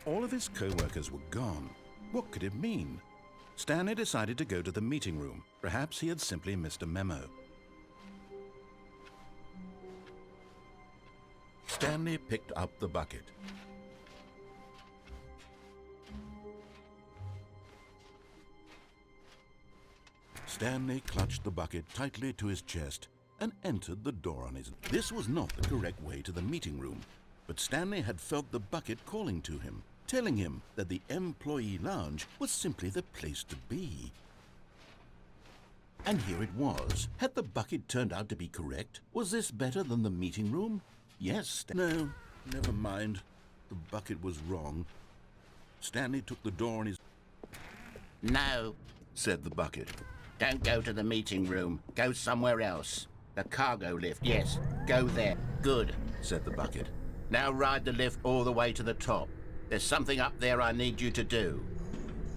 All of his co-workers were gone. What could it mean? Stanley decided to go to the meeting room. Perhaps he had simply missed a memo. Stanley picked up the bucket. Stanley clutched the bucket tightly to his chest and entered the door on his own. This was not the correct way to the meeting room, but Stanley had felt the bucket calling to him, telling him that the employee lounge was simply the place to be. And here it was. Had the bucket turned out to be correct? Was this better than the meeting room? Yes. No, never mind. The bucket was wrong. Stanley took the door on his... No, said the bucket. don't go to the meeting room. Go somewhere else. The cargo lift, yes. Go there. Good, said the bucket. Now ride the lift all the way to the top. There's something up there I need you to do.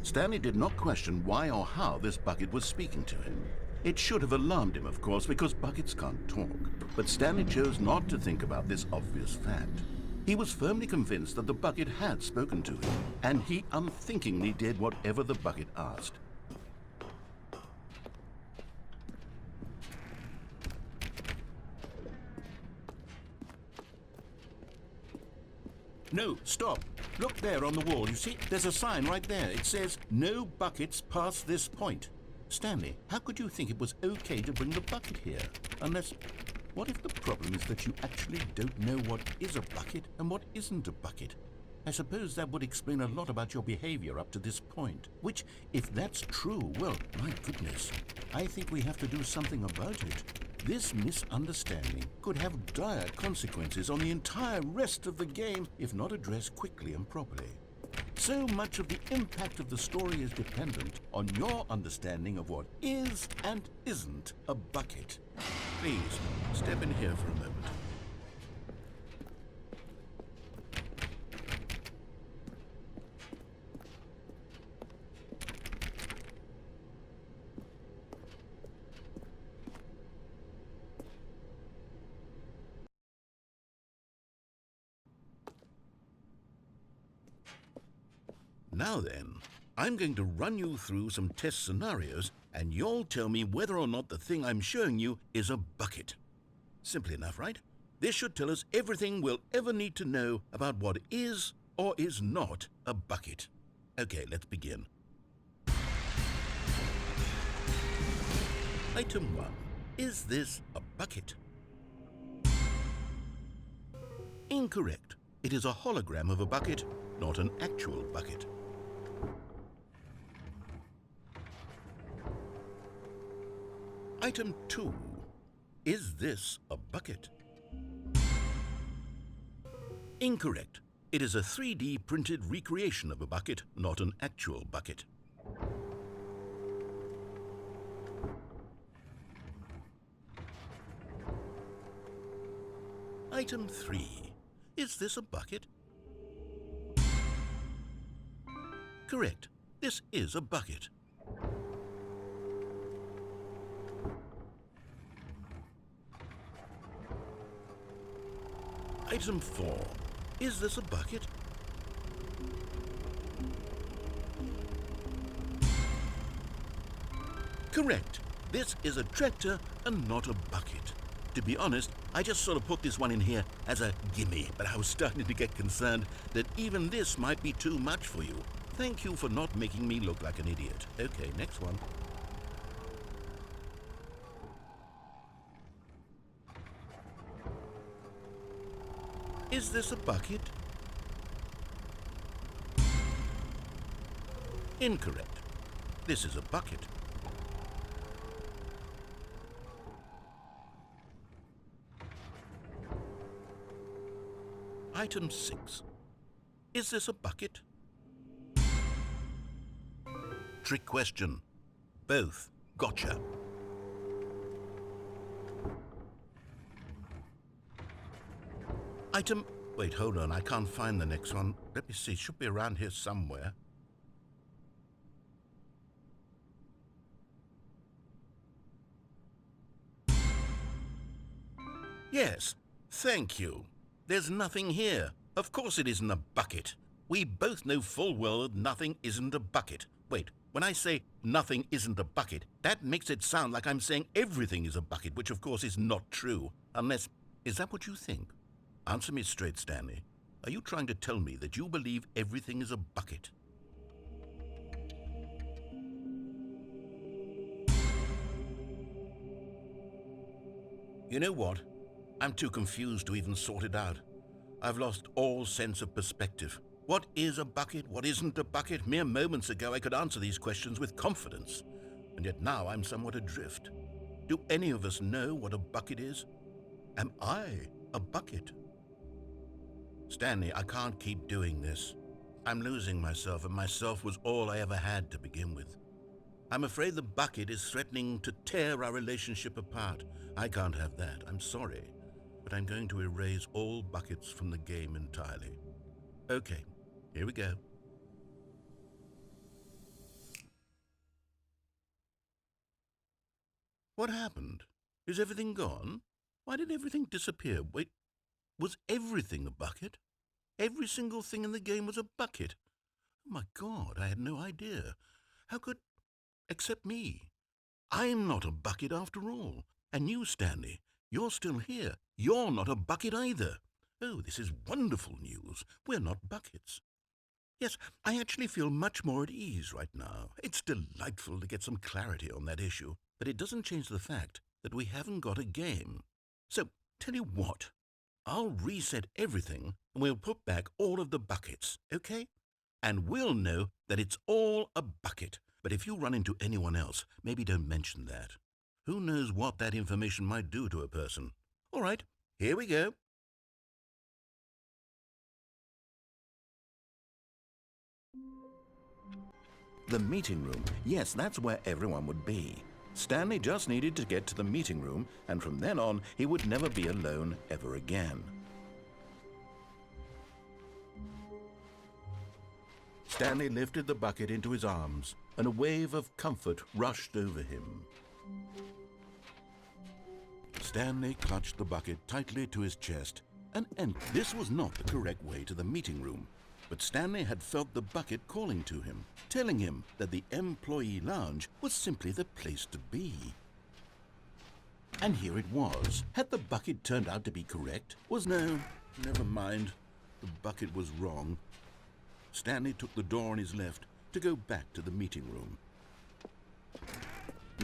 Stanley did not question why or how this bucket was speaking to him. It should have alarmed him, of course, because buckets can't talk. But Stanley chose not to think about this obvious fact. He was firmly convinced that the bucket had spoken to him, and he unthinkingly did whatever the bucket asked. No, stop. Look there on the wall. You see, there's a sign right there. It says, "No buckets past this point." Stanley, how could you think it was okay to bring the bucket here? Unless, what if the problem is that you actually don't know what is a bucket and what isn't a bucket? I suppose that would explain a lot about your behavior up to this point. Which, if that's true, well, my goodness, I think we have to do something about it. This misunderstanding could have dire consequences on the entire rest of the game if not addressed quickly and properly. So much of the impact of the story is dependent on your understanding of what is and isn't a bucket. Please, step in here for a moment. Now then, I'm going to run you through some test scenarios, and you'll tell me whether or not the thing I'm showing you is a bucket. Simple enough, right? This should tell us everything we'll ever need to know about what is or is not a bucket. Okay, let's begin. Item 1. Is this a bucket? Incorrect. It is a hologram of a bucket, not an actual bucket. Item 2. Is this a bucket? Incorrect. It is a 3D printed recreation of a bucket, not an actual bucket. Item 3. Is this a bucket? Correct. This is a bucket. Item 4. Is this a bucket? Correct. This is a tractor and not a bucket. To be honest, I just sort of put this one in here as a gimme, but I was starting to get concerned that even this might be too much for you. Thank you for not making me look like an idiot. Okay, next one. Is this a bucket? Incorrect. This is a bucket. Item 6. Is this a bucket? Trick question. Both. Gotcha. Item... Wait, hold on. I can't find the next one. Let me see. It should be around here somewhere. Yes. Thank you. There's nothing here. Of course it isn't a bucket. We both know full well that nothing isn't a bucket. Wait, when I say nothing isn't a bucket, that makes it sound like I'm saying everything is a bucket, which of course is not true. Unless, is that what you think? Answer me straight, Stanley. Are you trying to tell me that you believe everything is a bucket? You know what? I'm too confused to even sort it out. I've lost all sense of perspective. What is a bucket? What isn't a bucket? Mere moments ago I could answer these questions with confidence, and yet now I'm somewhat adrift. Do any of us know what a bucket is? Am I a bucket? Stanley, I can't keep doing this. I'm losing myself, and myself was all I ever had to begin with. I'm afraid the bucket is threatening to tear our relationship apart. I can't have that. I'm sorry, but I'm going to erase all buckets from the game entirely. Okay, here we go. What happened? Is everything gone? Why did everything disappear? Wait, was everything a bucket? Every single thing in the game was a bucket. Oh my God, I had no idea. How could... except me. I'm not a bucket after all. And you, Stanley, you're still here. You're not a bucket either. Oh, this is wonderful news. We're not buckets. Yes, I actually feel much more at ease right now. It's delightful to get some clarity on that issue, but it doesn't change the fact that we haven't got a game. So, tell you what, I'll reset everything and we'll put back all of the buckets, okay? And we'll know that it's all a bucket. But if you run into anyone else, maybe don't mention that. Who knows what that information might do to a person? All right, here we go. The meeting room. Yes, that's where everyone would be. Stanley just needed to get to the meeting room, and from then on, he would never be alone ever again. Stanley lifted the bucket into his arms, and a wave of comfort rushed over him. Stanley clutched the bucket tightly to his chest, and this was not the correct way to the meeting room. But Stanley had felt the bucket calling to him, telling him that the employee lounge was simply the place to be. And here it was. Had the bucket turned out to be correct? No, never mind. The bucket was wrong. Stanley took the door on his left to go back to the meeting room.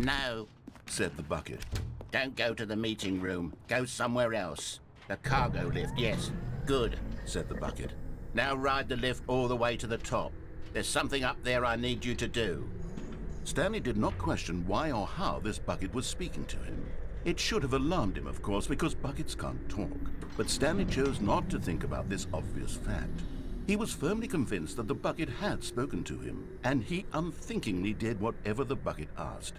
No, said the bucket. don't go to the meeting room. Go somewhere else. The cargo lift, yes. Good, said the bucket. Now ride the lift all the way to the top. There's something up there I need you to do. Stanley did not question why or how this bucket was speaking to him. It should have alarmed him, of course, because buckets can't talk. But Stanley chose not to think about this obvious fact. He was firmly convinced that the bucket had spoken to him, and he unthinkingly did whatever the bucket asked.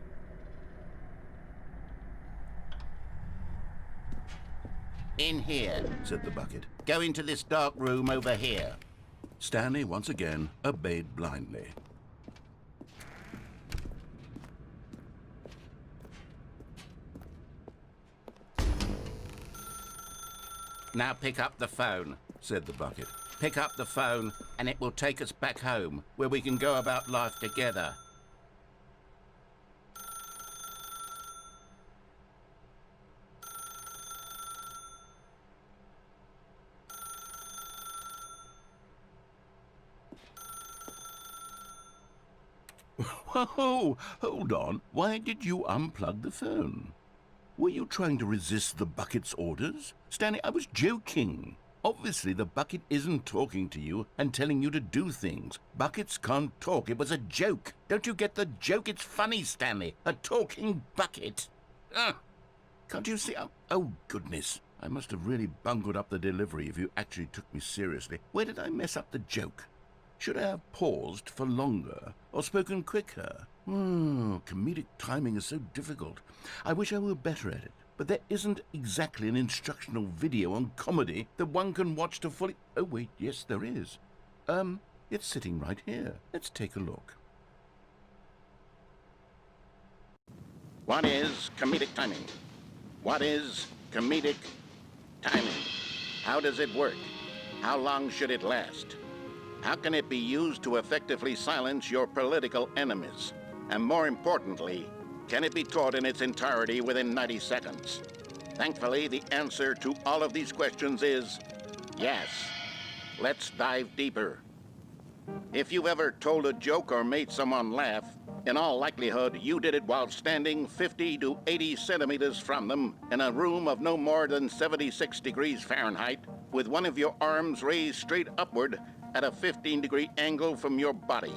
In here, said the bucket. Go into this dark room over here. Stanley once again obeyed blindly. Now pick up the phone, said the bucket. Pick up the phone and it will take us back home, where we can go about life together. Whoa, hold on. Why did you unplug the phone? Were you trying to resist the bucket's orders? Stanley, I was joking. Obviously, the bucket isn't talking to you and telling you to do things. Buckets can't talk. It was a joke. Don't you get the joke? It's funny, Stanley. A talking bucket. Can't you see? Oh, goodness. I must have really bungled up the delivery if you actually took me seriously. Where did I mess up the joke? Should I have paused for longer or spoken quicker? Comedic timing is so difficult. I wish I were better at it. But there isn't exactly an instructional video on comedy that one can watch to fully... Oh, wait, yes, there is. It's sitting right here. Let's take a look. What is comedic timing? What is comedic timing? How does it work? How long should it last? How can it be used to effectively silence your political enemies? And more importantly, can it be taught in its entirety within 90 seconds? Thankfully, the answer to all of these questions is yes. Let's dive deeper. If you've ever told a joke or made someone laugh, in all likelihood, you did it while standing 50 to 80 centimeters from them in a room of no more than 76 degrees Fahrenheit, with one of your arms raised straight upward at a 15-degree angle from your body.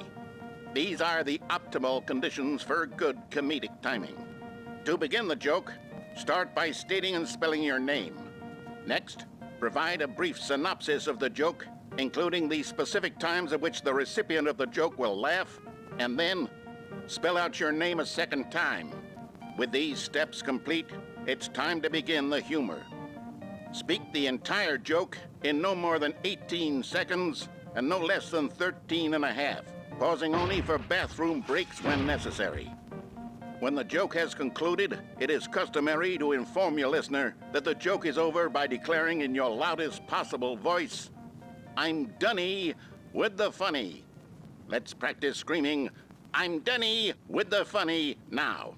These are the optimal conditions for good comedic timing. To begin the joke, start by stating and spelling your name. Next, provide a brief synopsis of the joke, including the specific times at which the recipient of the joke will laugh, and then spell out your name a second time. With these steps complete, it's time to begin the humor. Speak the entire joke in no more than 18 seconds and no less than 13 and a half, pausing only for bathroom breaks when necessary. When the joke has concluded, it is customary to inform your listener that the joke is over by declaring in your loudest possible voice, "I'm Dunny with the funny." Let's practice screaming, "I'm Dunny with the funny" now.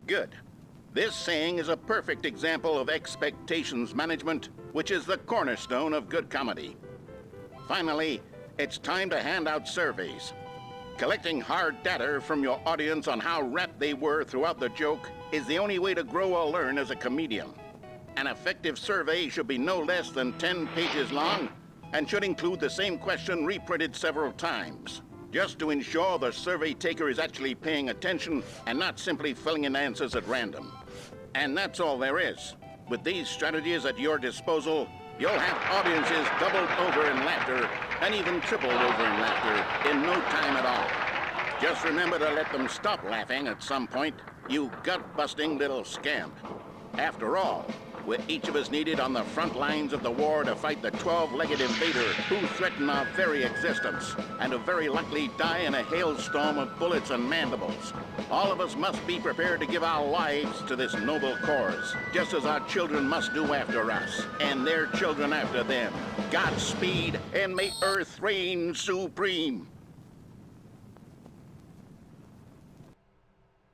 Good. This saying is a perfect example of expectations management, which is the cornerstone of good comedy. Finally, it's time to hand out surveys. Collecting hard data from your audience on how rapt they were throughout the joke is the only way to grow or learn as a comedian. An effective survey should be no less than 10 pages long and should include the same question reprinted several times, just to ensure the survey taker is actually paying attention and not simply filling in answers at random. And that's all there is. With these strategies at your disposal, you'll have audiences doubled over in laughter and even tripled over in laughter in no time at all. Just remember to let them stop laughing at some point, you gut-busting little scamp. After all, we're each of us needed on the front lines of the war to fight the 12-legged invader who threaten our very existence and who very likely die in a hailstorm of bullets and mandibles. All of us must be prepared to give our lives to this noble cause, just as our children must do after us, and their children after them. Godspeed, and may Earth reign supreme.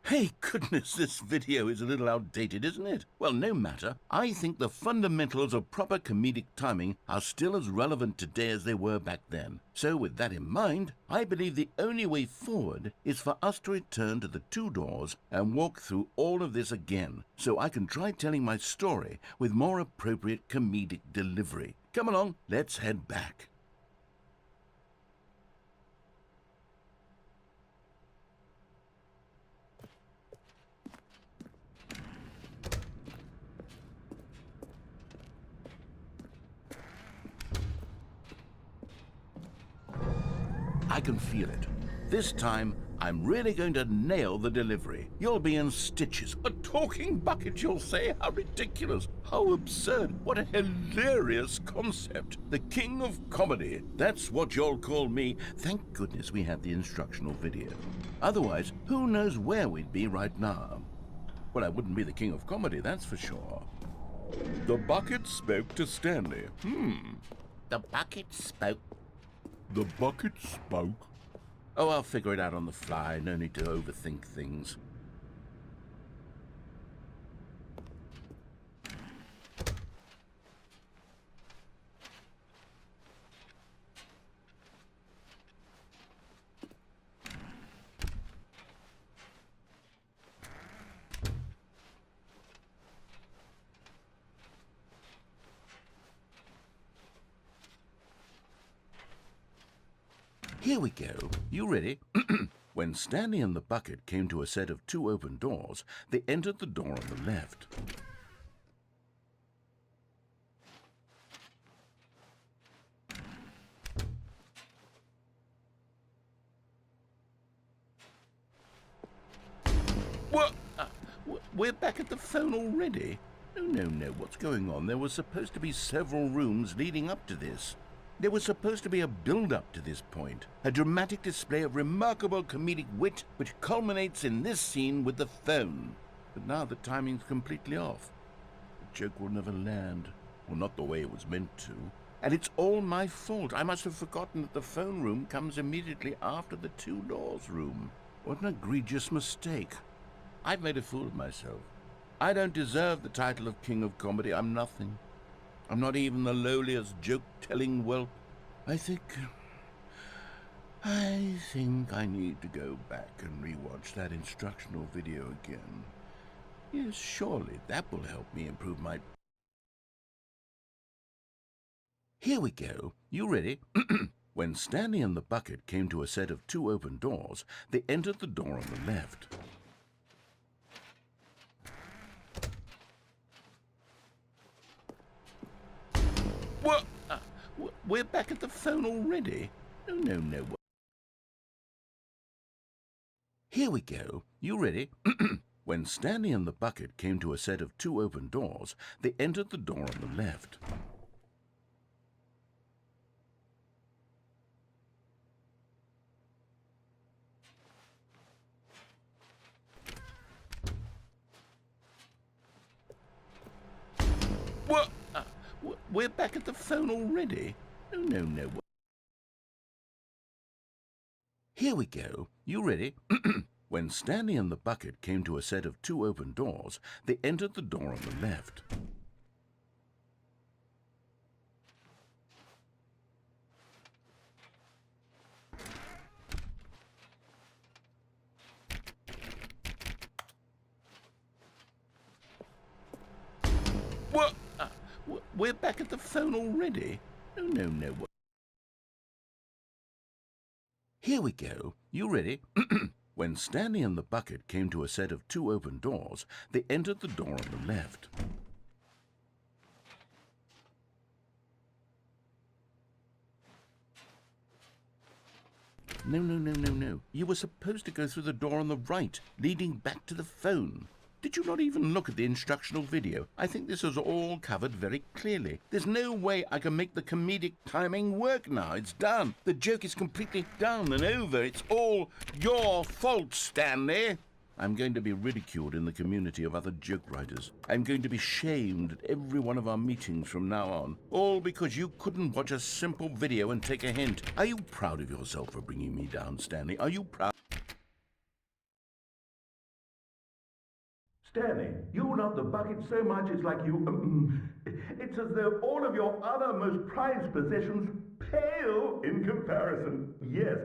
Hey, goodness, this video is a little outdated, isn't it? Well, no matter. I think the fundamentals of proper comedic timing are still as relevant today as they were back then. So with that in mind, I believe the only way forward is for us to return to the two doors and walk through all of this again, so I can try telling my story with more appropriate comedic delivery. Come along, let's head back. I can feel it. This time, I'm really going to nail the delivery. You'll be in stitches. A talking bucket, you'll say? How ridiculous. How absurd. What a hilarious concept. The king of comedy. That's what you'll call me. Thank goodness we had the instructional video. Otherwise, who knows where we'd be right now. Well, I wouldn't be the king of comedy, that's for sure. The bucket spoke to Stanley. The bucket spoke. The bucket spoke. Oh, I'll figure it out on the fly. No need to overthink things. Here we go. You ready? When Stanley and the bucket came to a set of two open doors, they entered the door on the left. What? We're back at the phone already? No, what's going on? There were supposed to be several rooms leading up to this. There was supposed to be a build-up to this point, a dramatic display of remarkable comedic wit which culminates in this scene with the phone. But now the timing's completely off. joke will never land. Well, not the way it was meant to. And it's all my fault. I must have forgotten that the phone room comes immediately after the two doors room. What an egregious mistake. I've made a fool of myself. I don't deserve the title of King of Comedy. I'm nothing. I'm not even the lowliest joke-telling whelp. I think I need to go back and rewatch that instructional video again. Yes, surely that will help me improve my... Here we go. You ready? When Stanley and the bucket came to a set of two open doors, they entered the door on the left. What? We're back at the phone already? No. Here we go. You ready? When Stanley and the bucket came to a set of two open doors, they entered the door on the left. What? We're back at the phone already? No. Here we go. You ready? When Stanley and the bucket came to a set of two open doors, they entered the door on the left. What? We're back at the phone already? No. Here we go. You ready? When Stanley and the bucket came to a set of two open doors, they entered the door on the left. No. You were supposed to go through the door on the right, leading back to the phone. Did you not even look at the instructional video? I think this is all covered very clearly. There's no way I can make the comedic timing work now. It's done. The joke is completely done and over. It's all your fault, Stanley. I'm going to be ridiculed in the community of other joke writers. I'm going to be shamed at every one of our meetings from now on. All because you couldn't watch a simple video and take a hint. Are you proud of yourself for bringing me down, Stanley? Are you proud? Stanley, you love the bucket so much it's like you... it's as though all of your other most prized possessions pale in comparison. Yes.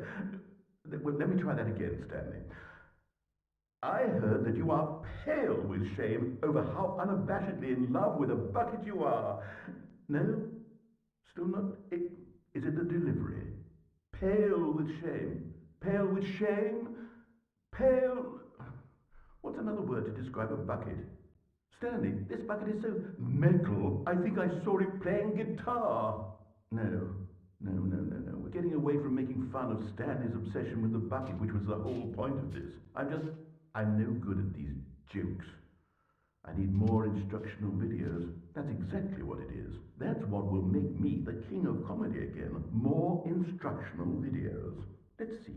Well, let me try that again, Stanley. I heard that you are pale with shame over how unabashedly in love with a bucket you are. No? Still not? Is it the delivery? Pale with shame. Pale with shame? Pale... What's another word to describe a bucket? Stanley, this bucket is so metal, I think I saw it playing guitar. No. We're getting away from making fun of Stanley's obsession with the bucket, which was the whole point of this. I'm no good at these jokes. I need more instructional videos. That's exactly what it is. That's what will make me the king of comedy again. More instructional videos. Let's see.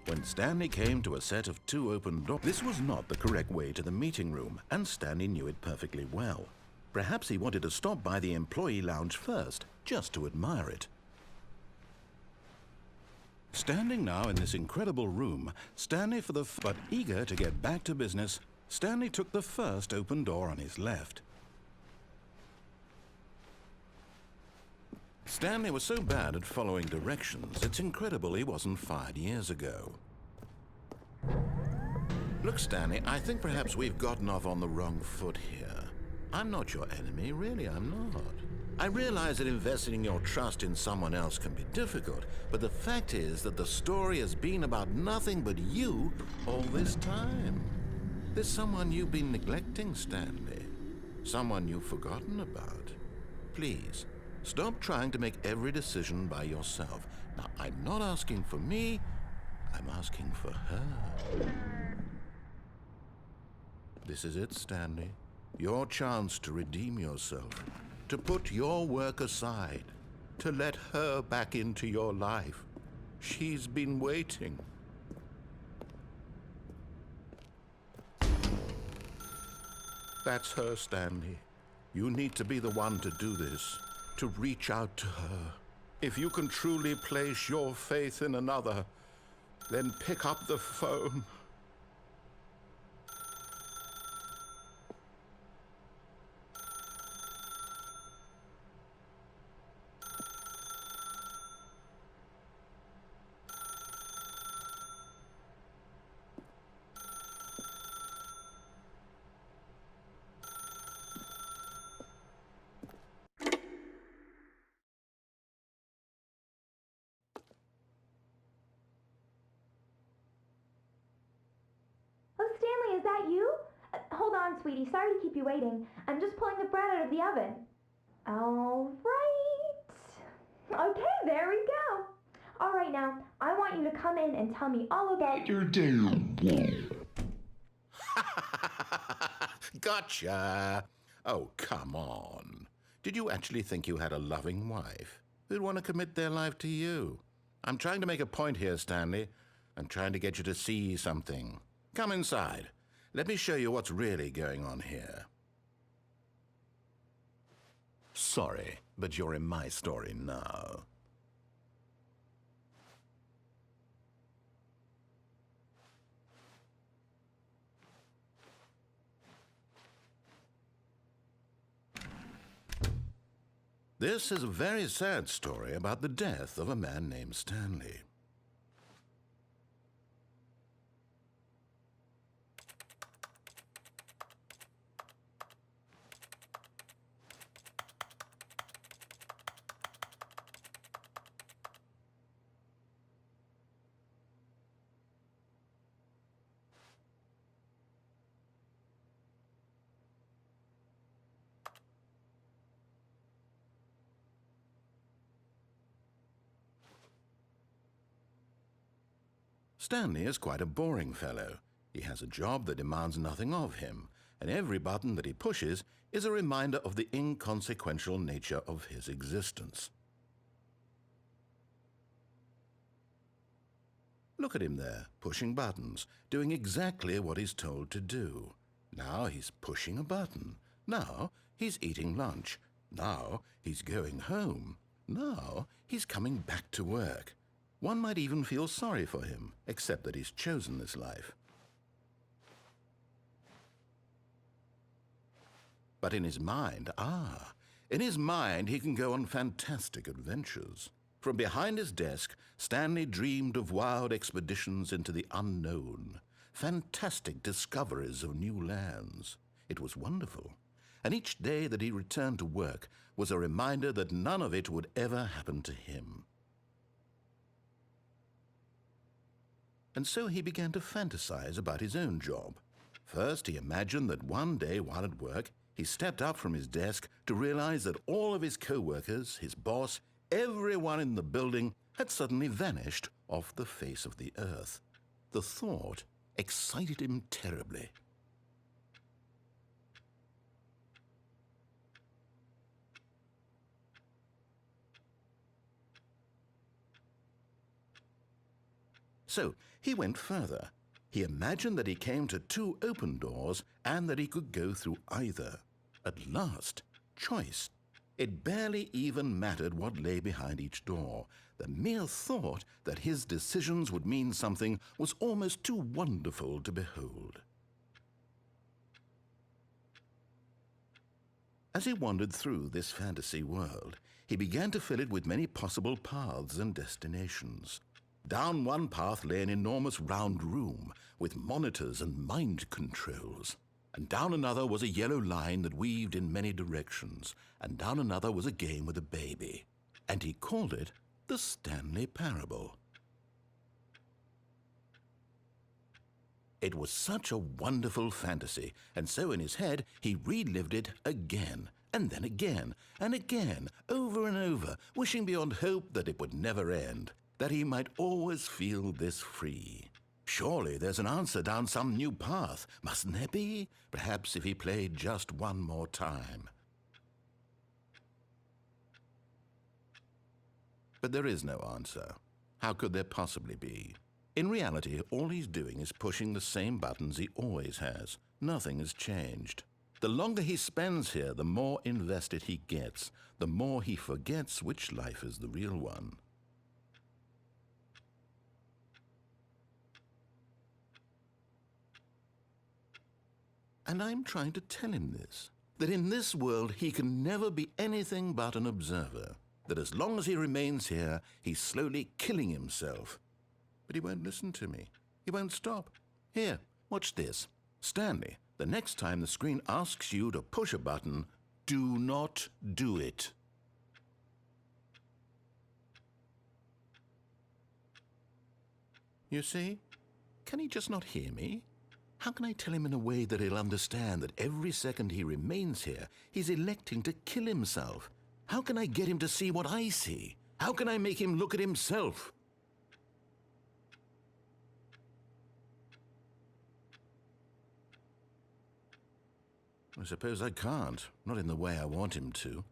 When Stanley came to a set of two open doors, this was not the correct way to the meeting room, and Stanley knew it perfectly well. Perhaps he wanted to stop by the employee lounge first, just to admire it. Standing now in this incredible room, but eager to get back to business, Stanley took the first open door on his left. Stanley was so bad at following directions, it's incredible he wasn't fired years ago. Look, Stanley, I think perhaps we've gotten off on the wrong foot here. I'm not your enemy, really, I'm not. I realize that investing your trust in someone else can be difficult, but the fact is that the story has been about nothing but you all this time. There's someone you've been neglecting, Stanley. Someone you've forgotten about. Please, stop trying to make every decision by yourself. Now, I'm not asking for me, I'm asking for her. This is it, Stanley. Your chance to redeem yourself, to put your work aside, to let her back into your life. She's been waiting. That's her, Stanley. You need to be the one to do this, to reach out to her. If you can truly place your faith in another, then pick up the phone. Oh, Stanley, is that you? Hold on, sweetie. Sorry to keep you waiting. I'm just pulling the bread out of the oven. All right. Okay, there we go. All right, now, I want you to come in and tell me all about your day. Gotcha! Oh, come on. Did you actually think you had a loving wife who'd want to commit their life to you? I'm trying to make a point here, Stanley. I'm trying to get you to see something. Come inside. Let me show you what's really going on here. Sorry, but you're in my story now. This is a very sad story about the death of a man named Stanley. Stanley is quite a boring fellow. He has a job that demands nothing of him, and every button that he pushes is a reminder of the inconsequential nature of his existence. Look at him there, pushing buttons, doing exactly what he's told to do. Now he's pushing a button. Now he's eating lunch. Now he's going home. Now he's coming back to work. One might even feel sorry for him, except that he's chosen this life. But in his mind, he can go on fantastic adventures. From behind his desk, Stanley dreamed of wild expeditions into the unknown, fantastic discoveries of new lands. It was wonderful, and each day that he returned to work was a reminder that none of it would ever happen to him. And so he began to fantasize about his own job. First, he imagined that one day while at work, he stepped up from his desk to realize that all of his co-workers, his boss, everyone in the building had suddenly vanished off the face of the earth. The thought excited him terribly. So he went further. He imagined that he came to two open doors and that he could go through either. At last, choice. It barely even mattered what lay behind each door. The mere thought that his decisions would mean something was almost too wonderful to behold. As he wandered through this fantasy world, he began to fill it with many possible paths and destinations. Down one path lay an enormous round room with monitors and mind controls. And down another was a yellow line that weaved in many directions. And down another was a game with a baby. And he called it the Stanley Parable. It was such a wonderful fantasy, and so in his head he relived it again, and then again, and again, over and over, wishing beyond hope that it would never end. that he might always feel this free. Surely there's an answer down some new path, mustn't there be? Perhaps if he played just one more time. But there is no answer. How could there possibly be? In reality, all he's doing is pushing the same buttons he always has. Nothing has changed. The longer he spends here, the more invested he gets, the more he forgets which life is the real one. And I'm trying to tell him this, that in this world he can never be anything but an observer, that as long as he remains here, he's slowly killing himself. But he won't listen to me. He won't stop. Here, watch this. Stanley, the next time the screen asks you to push a button, do not do it. You see? Can he just not hear me? How can I tell him in a way that he'll understand that every second he remains here, he's electing to kill himself? How can I get him to see what I see? How can I make him look at himself? I suppose I can't, not in the way I want him to.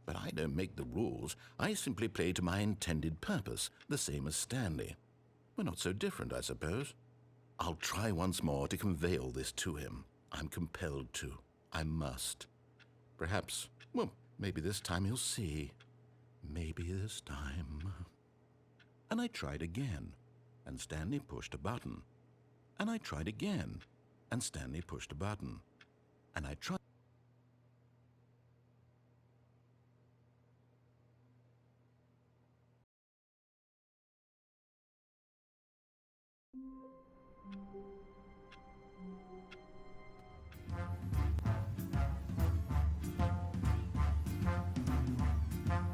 But I don't make the rules. I simply play to my intended purpose, the same as Stanley. We're not so different, I suppose. I'll try once more to convey all this to him. I'm compelled to. I must. Perhaps, well, maybe this time he'll see. Maybe this time. And I tried again, and Stanley pushed a button. And I tried again, and Stanley pushed a button. And I tried.